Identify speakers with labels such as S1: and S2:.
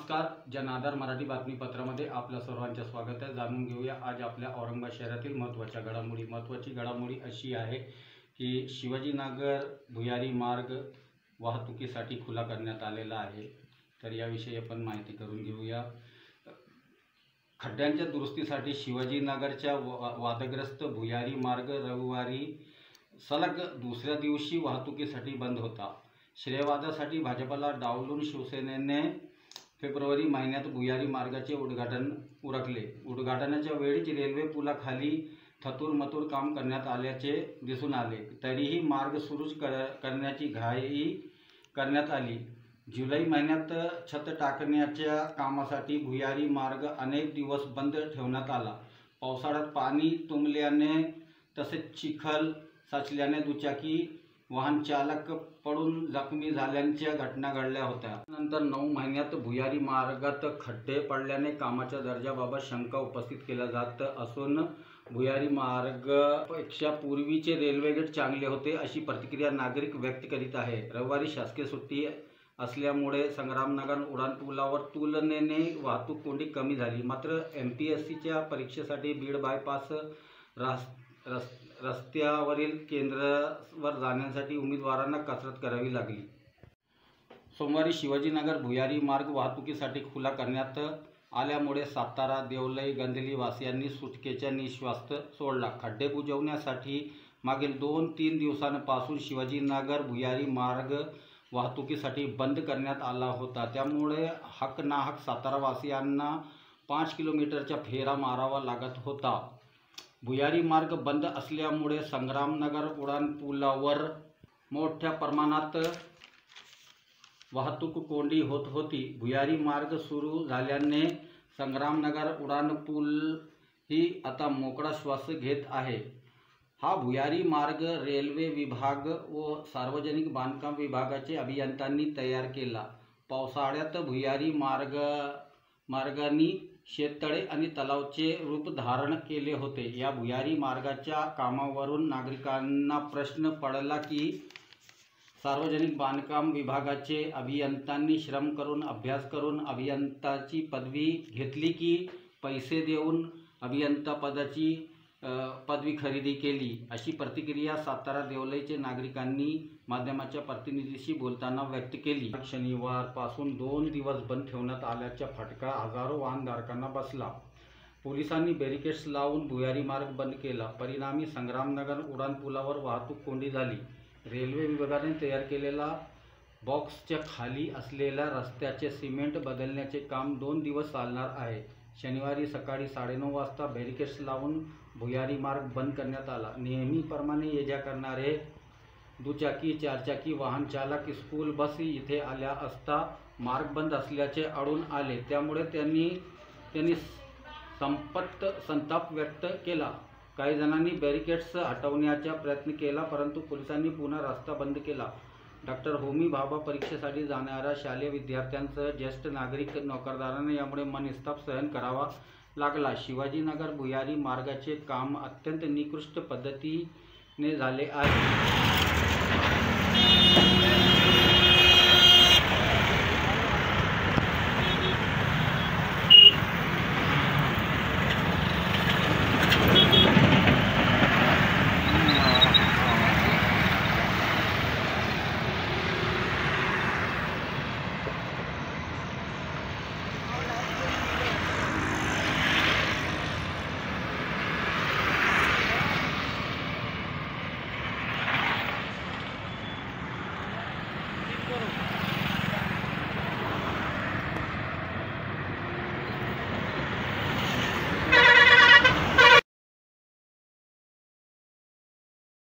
S1: नमस्कार. जनआधार मराठी बातमीपत्रामध्ये आपल्या सर्वांचे स्वागत आहे. जाणून घेऊया आज आपल्या औरंगाबाद शहरातील महत्त्वाच्या घडामोडी. महत्त्वाची घडामोडी अशी आहे की शिवाजीनगर भुयारी मार्ग वाहतुकीसाठी खुला करण्यात आलेला आहे. तर याविषयी आपण माहिती करून घेऊया. खड्ड्यांच्या दुरुस्तीसाठी शिवाजीनगरच्या वादग्रस्त भुयारी मार्ग रविवारी सलग दुसऱ्या दिवशी वाहतुकीसाठी बंद होता. श्रेयवादासाठी भाजपला डावलून शिवसेनेने फेब्रुवारी महिन्यात भुयारी मार्गाचे उद्घाटन उरकले. उद्घाटनाच्या वेळीच रेल्वे पुलाखाली थतूरमतूर काम करण्यात आल्याचे दिसून आले. तरीही मार्ग सुरू करण्याची घाई करण्यात आली. जुलै महिन्यात छत टाकण्याच्या कामासाठी भुयारी मार्ग अनेक दिवस बंद ठेवण्यात आला. पावसाळ्यात पाणी तुंबल्याने तसेच चिखल साचल्याने दुचाकी वाहन चालक पडून जखमी झाल्याच्या घटना घडल्या होत्या. नंतर 9 महिन्यात भुयारी मार्गात खड्डे पडल्याने कामाच्या दर्जाबाबत शंका उपस्थित केल्या जात असून भुयारी मार्गापेक्षा पूर्वीचे रेल्वे गेट चांगले होते अशी प्रतिक्रिया नागरिक व्यक्त करीत आहे. रविवारी शासकीय सुट्टी असल्यामुळे संग्रामनगर उड्डाणपुलावर तुलनेने वाहतूक कोंडी कमी झाली. मात्र MPSCच्या परीक्षेसाठी बीड बायपास रस्त्यावरील केंद्रावर जाण्यासाठी उमेदवारांना कसरत करावी लागली. सोमवारी शिवाजीनगर भुयारी मार्ग वाहतुकीसाठी खुला करण्यात आल्यामुळे सातारा, देवलई, गंधली वासियांनी सुटकेचा निश्वास सोडला. खड्डे बुजवण्यासाठी मागील 2-3 दिवसांपासून शिवाजीनगर भुयारी मार्ग वाहतुकीसाठी बंद करण्यात आला होता. त्यामुळे हकनाहक सातारावासियांना 5 किलोमीटरचा फेरा मारावा लागत होता. भुयारी मार्ग बंद असल्यामुळे संग्रामनगर उड्डाणपुलावर मोठ्या प्रमाणात वाहतूक कोंडी होत होती. भुयारी मार्ग सुरू झाल्याने संग्रामनगर उड्डाणपूल ही आता मोकळा श्वास घेत आहे. हा भुयारी मार्ग रेल्वे विभाग व सार्वजनिक बांधकाम विभागाचे अभियंत्यांनी तयार केला. पावसाळ्यात भुयारी मार्गाने शेततळे आणि तलावाचे रूप धारण केले होते. या भुयारी मार्गाच्या कामावरून नागरिकांना प्रश्न पडला की सार्वजनिक बांधकाम विभागाचे अभियंत्यांनी श्रम करून अभ्यास करून अभियंताची पदवी घेतली की पैसे देऊन अभियंता पदवी खरेदी केली, अशी प्रतिक्रिया सातारा देवलईचे नागरिकांनी माध्यमाच्या प्रतिनिधीशी बोलताना व्यक्त केली. शनिवारपासून 2 दिवस बंद ठेवण्यात आल्याचा फटका हजारो वाहनधारकांना बसला. पोलिसांनी बॅरिकेड्स लावून भुयारी मार्ग बंद केला. परिणामी संग्रामनगर उड्डाणपुलावर वाहतूक कोंडी झाली. रेल्वे विभागाने तयार केलेला बॉक्सच्या खाली असलेल्या रस्त्याचे सिमेंट बदलण्याचे काम 2 दिवस चालणार आहे. शनिवारी सकाळी 9:30 वाजता बॅरिकेड्स लावून भुयारी मार्ग बंद करण्यात आला. नेहमीप्रमाणे ये-जा करणारे दुचाकी, 4चाकी वाहन चालक, स्कूल बस इथे आल्या असता मार्ग बंद असल्याचे आढळून आले. त्यामुळे त्यांनी संताप व्यक्त केला. काही जणांनी बॅरिकेड्स हटवण्याचा प्रयत्न केला, परंतु पोलिसांनी पुन्हा रस्ता बंद केला. डॉक्टर होमी भाभा परीक्षेसाठी जाणाऱ्या शालेय विद्यार्थ्यांसह ज्येष्ठ नागरिक, नोकरदारांना यामुळे मनस्ताप सहन करावा लागला. शिवाजीनगर भुयारी मार्गाचे काम अत्यंत निकृष्ट पद्धतीने झाले आहे.